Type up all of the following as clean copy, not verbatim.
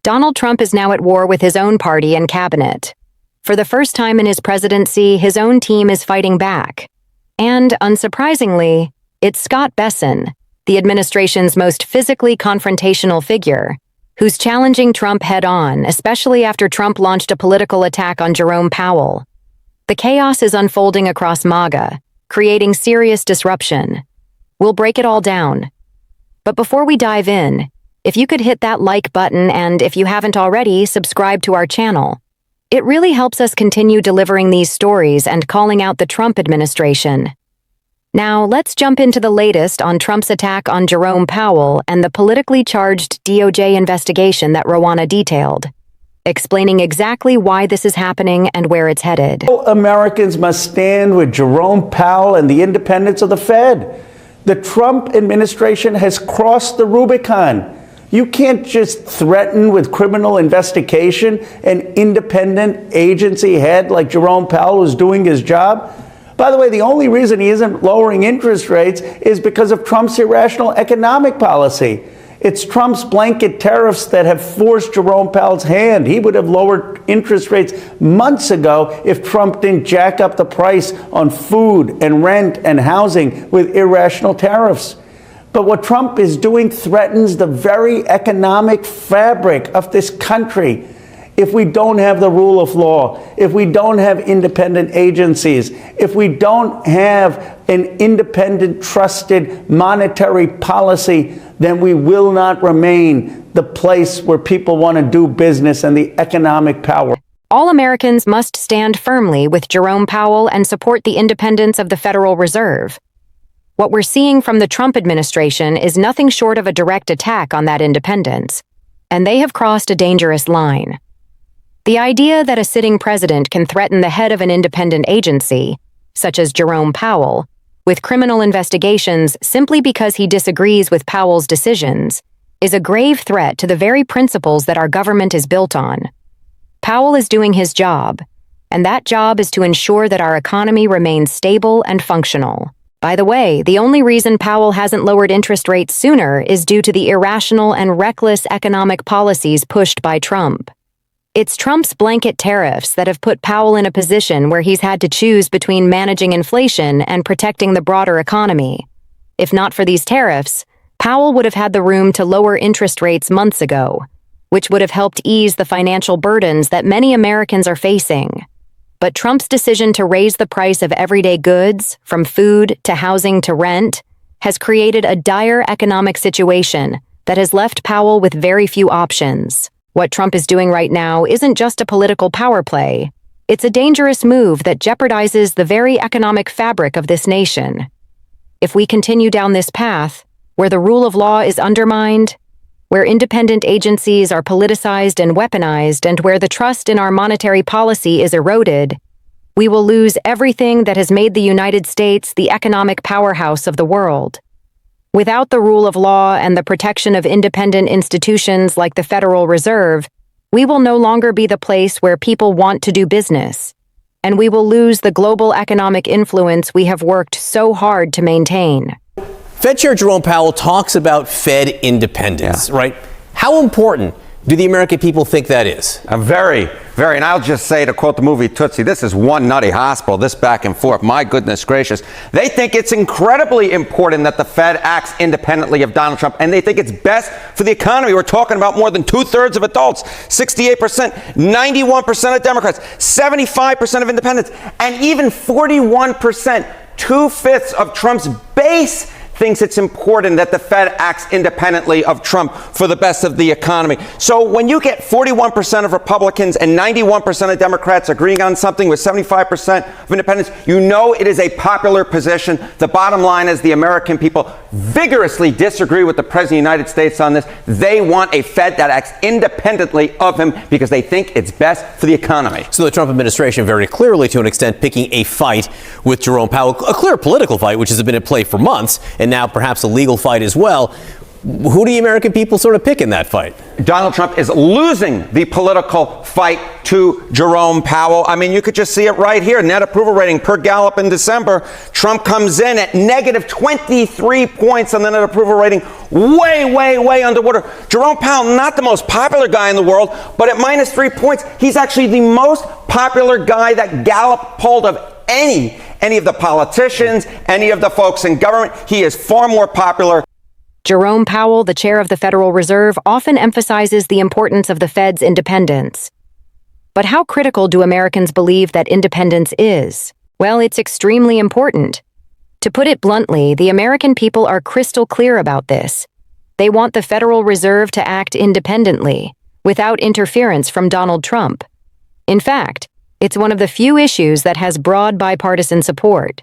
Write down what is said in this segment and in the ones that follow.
Donald Trump is now at war with his own party and cabinet. For the first time in his presidency, his own team is fighting back. And, unsurprisingly, it's Scott Bessent, the administration's most physically confrontational figure, who's challenging Trump head-on, especially after Trump launched a political attack on Jerome Powell. The chaos is unfolding across MAGA, creating serious disruption. We'll break it all down. But before we dive in, if you could hit that like button and, if you haven't already, subscribe to our channel. It really helps us continue delivering these stories and calling out the Trump administration. Now, let's jump into the latest on Trump's attack on Jerome Powell and the politically charged DOJ investigation that Rowana detailed, explaining exactly why this is happening and where it's headed. Americans must stand with Jerome Powell and the independence of the Fed. The Trump administration has crossed the Rubicon. You can't just threaten with criminal investigation an independent agency head like Jerome Powell who's doing his job. By the way, the only reason he isn't lowering interest rates is because of Trump's irrational economic policy. It's Trump's blanket tariffs that have forced Jerome Powell's hand. He would have lowered interest rates months ago if Trump didn't jack up the price on food and rent and housing with irrational tariffs. But what Trump is doing threatens the very economic fabric of this country. If we don't have the rule of law, if we don't have independent agencies, if we don't have an independent, trusted monetary policy, then we will not remain the place where people want to do business and the economic power. All Americans must stand firmly with Jerome Powell and support the independence of the Federal Reserve. What we're seeing from the Trump administration is nothing short of a direct attack on that independence, and they have crossed a dangerous line. The idea that a sitting president can threaten the head of an independent agency, such as Jerome Powell, with criminal investigations simply because he disagrees with Powell's decisions, is a grave threat to the very principles that our government is built on. Powell is doing his job, and that job is to ensure that our economy remains stable and functional. By the way, the only reason Powell hasn't lowered interest rates sooner is due to the irrational and reckless economic policies pushed by Trump. It's Trump's blanket tariffs that have put Powell in a position where he's had to choose between managing inflation and protecting the broader economy. If not for these tariffs, Powell would have had the room to lower interest rates months ago, which would have helped ease the financial burdens that many Americans are facing. But Trump's decision to raise the price of everyday goods, from food to housing to rent, has created a dire economic situation that has left Powell with very few options. What Trump is doing right now isn't just a political power play. It's a dangerous move that jeopardizes the very economic fabric of this nation. If we continue down this path, where the rule of law is undermined, where independent agencies are politicized and weaponized, and where the trust in our monetary policy is eroded, we will lose everything that has made the United States the economic powerhouse of the world. Without the rule of law and the protection of independent institutions like the Federal Reserve, we will no longer be the place where people want to do business, and we will lose the global economic influence we have worked so hard to maintain. Fed Chair Jerome Powell talks about Fed independence, right? How important do the American people think that is? Very, very. And I'll just say, to quote the movie Tootsie, this is one nutty hospital, this back and forth. My goodness gracious. They think it's incredibly important that the Fed acts independently of Donald Trump, and they think it's best for the economy. We're talking about more than 2/3 of adults, 68%, 91% of Democrats, 75% of independents, and even 41%, 2/5 of Trump's base thinks it's important that the Fed acts independently of Trump for the best of the economy. So when you get 41% of Republicans and 91% of Democrats agreeing on something with 75% of independents, you know it is a popular position. The bottom line is the American people vigorously disagree with the President of the United States on this. They want a Fed that acts independently of him because they think it's best for the economy. So the Trump administration very clearly, to an extent, picking a fight with Jerome Powell, a clear political fight, which has been at play for months, and now perhaps a legal fight as well. who do the American people sort of pick in that fight? Donald Trump is losing the political fight to Jerome Powell. I mean, you could just see it right here. Net approval rating per Gallup in December. Trump comes in at negative 23 points on the net approval rating, way underwater. Jerome Powell, not the most popular guy in the world, but at minus 3 points, he's actually the most popular guy that Gallup polled of any of the politicians, any of the folks in government. He is far more popular. Jerome Powell, the chair of the Federal Reserve, often emphasizes the importance of the Fed's independence. But how critical do Americans believe that independence is? Well, it's extremely important. To put it bluntly, the American people are crystal clear about this. They want the Federal Reserve to act independently, without interference from Donald Trump. In fact, it's one of the few issues that has broad bipartisan support.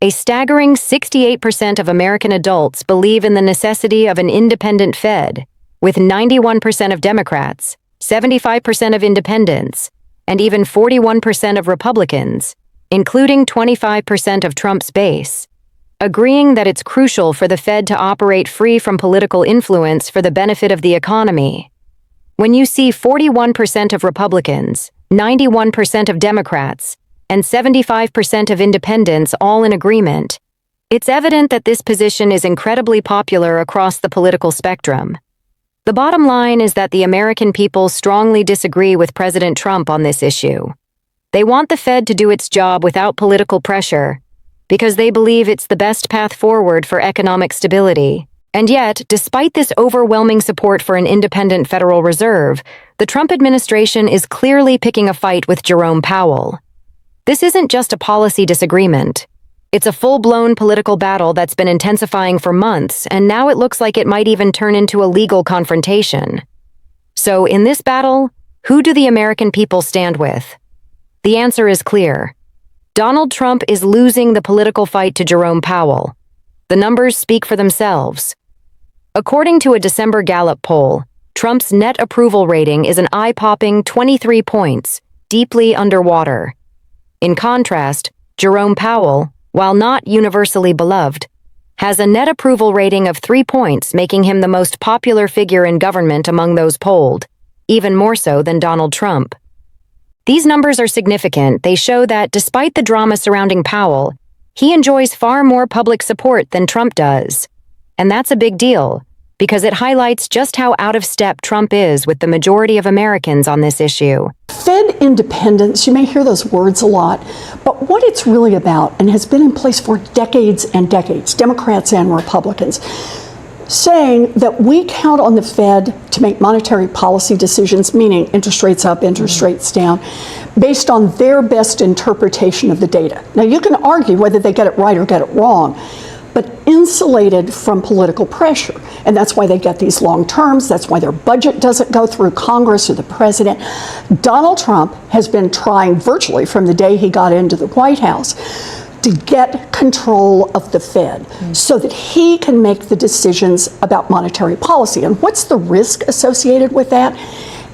A staggering 68% of American adults believe in the necessity of an independent Fed, with 91% of Democrats, 75% of independents, and even 41% of Republicans, including 25% of Trump's base, agreeing that it's crucial for the Fed to operate free from political influence for the benefit of the economy. When you see 41% of Republicans, 91% of Democrats, and 75% of independents all in agreement, it's evident that this position is incredibly popular across the political spectrum. The bottom line is that the American people strongly disagree with President Trump on this issue. They want the Fed to do its job without political pressure, because they believe it's the best path forward for economic stability. And yet, despite this overwhelming support for an independent Federal Reserve, the Trump administration is clearly picking a fight with Jerome Powell. This isn't just a policy disagreement. It's a full-blown political battle that's been intensifying for months, and now it looks like it might even turn into a legal confrontation. So, in this battle, who do the American people stand with? The answer is clear. Donald Trump is losing the political fight to Jerome Powell. The numbers speak for themselves. According to a December Gallup poll, Trump's net approval rating is an eye-popping 23 points, deeply underwater. In contrast, Jerome Powell, while not universally beloved, has a net approval rating of 3 points, making him the most popular figure in government among those polled, even more so than Donald Trump. These numbers are significant. They show that, despite the drama surrounding Powell, he enjoys far more public support than Trump does. And that's a big deal, because it highlights just how out of step Trump is with the majority of Americans on this issue. Fed independence, you may hear those words a lot, but what it's really about, and has been in place for decades and decades, Democrats and Republicans, saying that we count on the Fed to make monetary policy decisions, meaning interest rates up, interest rates down, based on their best interpretation of the data. Now, you can argue whether they get it right or get it wrong, but insulated from political pressure. And that's why they get these long terms. That's why their budget doesn't go through Congress or the president. Donald Trump has been trying virtually from the day he got into the White House to get control of the Fed so that he can make the decisions about monetary policy. And what's the risk associated with that?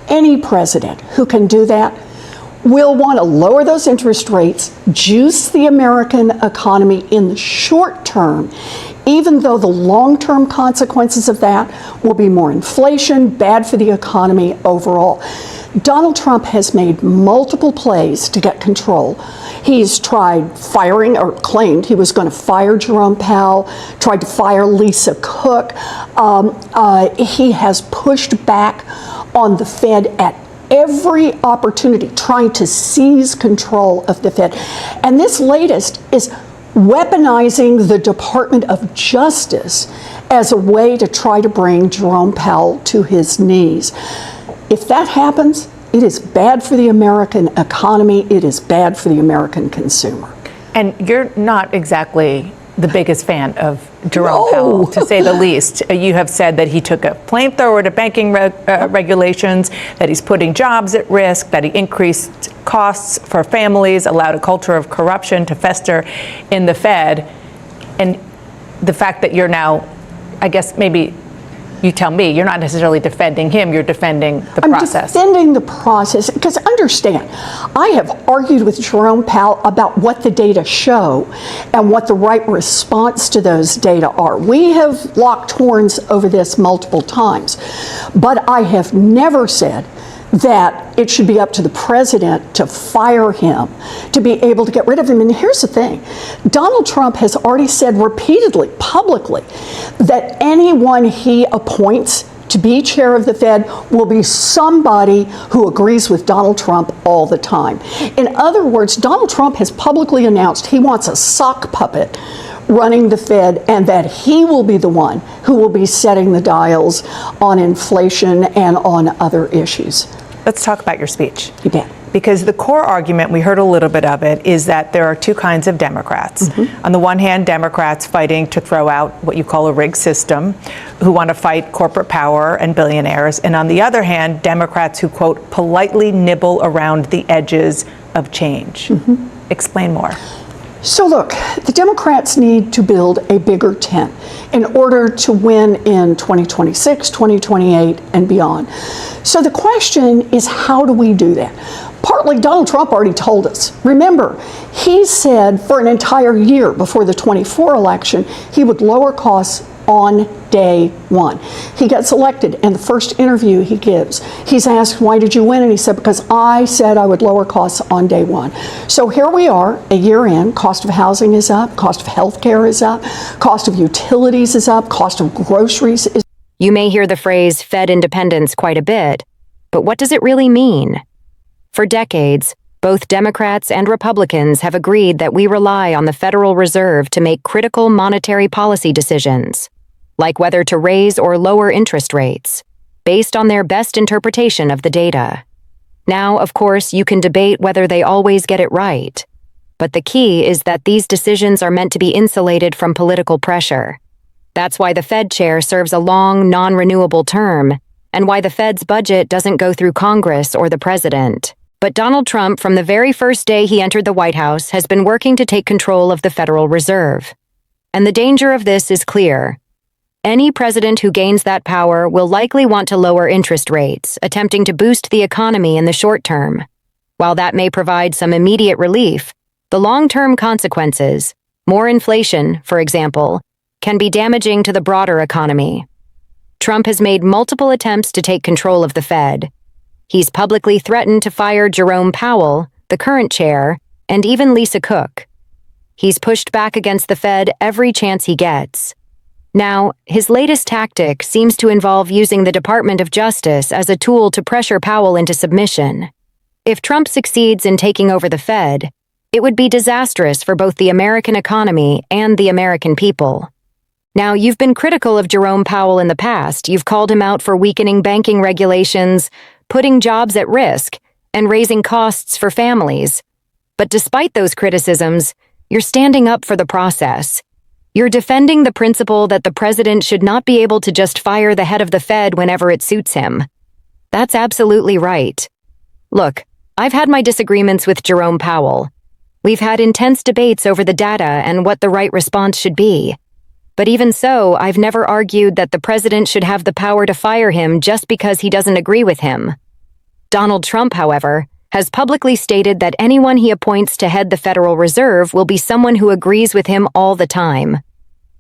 Any president who can do that will want to lower those interest rates, juice the American economy in the short term, even though the long-term consequences of that will be more inflation, bad for the economy overall. Donald Trump has made multiple plays to get control. He's tried firing, or claimed he was going to fire Jerome Powell, tried to fire Lisa Cook. He has pushed back on the Fed at every opportunity, trying to seize control of the Fed. And this latest is weaponizing the Department of Justice as a way to try to bring Jerome Powell to his knees. If that happens, it is bad for the American economy. It is bad for the American consumer. And you're not exactly the biggest fan of Jerome Powell, to say the least. You have said that he took a flamethrower to banking regulations, that he's putting jobs at risk, that he increased costs for families, allowed a culture of corruption to fester in the Fed. And the fact that you're now, I guess maybe You tell me. You're not necessarily defending him. You're defending the process. I'm defending the process because understand, I have argued with Jerome Powell about what the data show and what the right response to those data are. We have locked horns over this multiple times, but I have never said that it should be up to the president to fire him, to be able to get rid of him. And here's the thing, Donald Trump has already said repeatedly, publicly, that anyone he appoints to be chair of the Fed will be somebody who agrees with Donald Trump all the time. In other words, Donald Trump has publicly announced he wants a sock puppet running the Fed, and that he will be the one who will be setting the dials on inflation and on other issues. Let's talk about your speech. You bet. Because the core argument, we heard a little bit of it, is that there are two kinds of Democrats. On the one hand, Democrats fighting to throw out what you call a rigged system, who want to fight corporate power and billionaires. And on the other hand, Democrats who, quote, politely nibble around the edges of change. Explain more. So look, the Democrats need to build a bigger tent in order to win in 2026, 2028, and beyond. So the question is, how do we do that? Partly, Donald Trump already told us. Remember, he said for an entire year before the 24 election, he would lower costs on day one. He gets elected, and the first interview he gives, he's asked, why did you win? And he said, because I said I would lower costs on day one. So here we are, a year in, cost of housing is up, cost of health care is up, cost of utilities is up, cost of groceries is up. You may hear the phrase Fed independence quite a bit, but what does it really mean? For decades, both Democrats and Republicans have agreed that we rely on the Federal Reserve to make critical monetary policy decisions, like whether to raise or lower interest rates, based on their best interpretation of the data. Now, of course, you can debate whether they always get it right, but the key is that these decisions are meant to be insulated from political pressure. That's why the Fed chair serves a long, non-renewable term, and why the Fed's budget doesn't go through Congress or the president. But Donald Trump, from the very first day he entered the White House, has been working to take control of the Federal Reserve. And the danger of this is clear. Any president who gains that power will likely want to lower interest rates, attempting to boost the economy in the short term. While that may provide some immediate relief, the long-term consequences, more inflation, for example, can be damaging to the broader economy. Trump has made multiple attempts to take control of the Fed. He's publicly threatened to fire Jerome Powell, the current chair, and even Lisa Cook. He's pushed back against the Fed every chance he gets. Now, his latest tactic seems to involve using the Department of Justice as a tool to pressure Powell into submission. If Trump succeeds in taking over the Fed, it would be disastrous for both the American economy and the American people. Now, you've been critical of Jerome Powell in the past. You've called him out for weakening banking regulations, putting jobs at risk, and raising costs for families. But despite those criticisms, you're standing up for the process. You're defending the principle that the president should not be able to just fire the head of the Fed whenever it suits him. That's absolutely right. Look, I've had my disagreements with Jerome Powell. We've had intense debates over the data and what the right response should be. But even so, I've never argued that the president should have the power to fire him just because he doesn't agree with him. Donald Trump, however, has publicly stated that anyone he appoints to head the Federal Reserve will be someone who agrees with him all the time.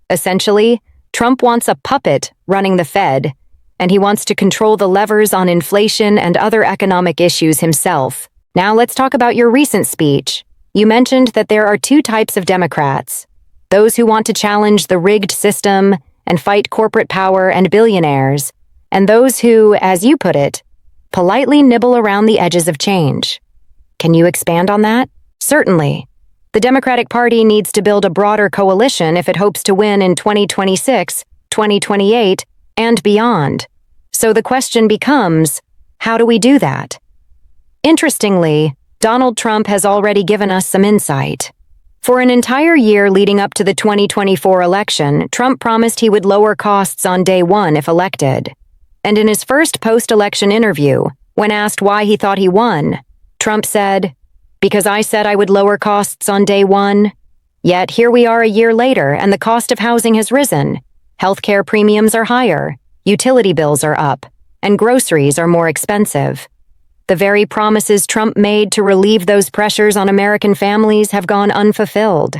Essentially, Trump wants a puppet running the Fed, and he wants to control the levers on inflation and other economic issues himself. Now let's talk about your recent speech. You mentioned that there are two types of Democrats: those who want to challenge the rigged system and fight corporate power and billionaires, and those who, as you put it, politely nibble around the edges of change. Can you expand on that? Certainly. The Democratic Party needs to build a broader coalition if it hopes to win in 2026, 2028, and beyond. So the question becomes, how do we do that? Interestingly, Donald Trump has already given us some insight. For an entire year leading up to the 2024 election, Trump promised he would lower costs on day one if elected. And in his first post-election interview, when asked why he thought he won, Trump said, "Because I said I would lower costs on day one." Yet here we are a year later and the cost of housing has risen. Healthcare premiums are higher. utility bills are up, and groceries are more expensive. The very promises Trump made to relieve those pressures on American families have gone unfulfilled.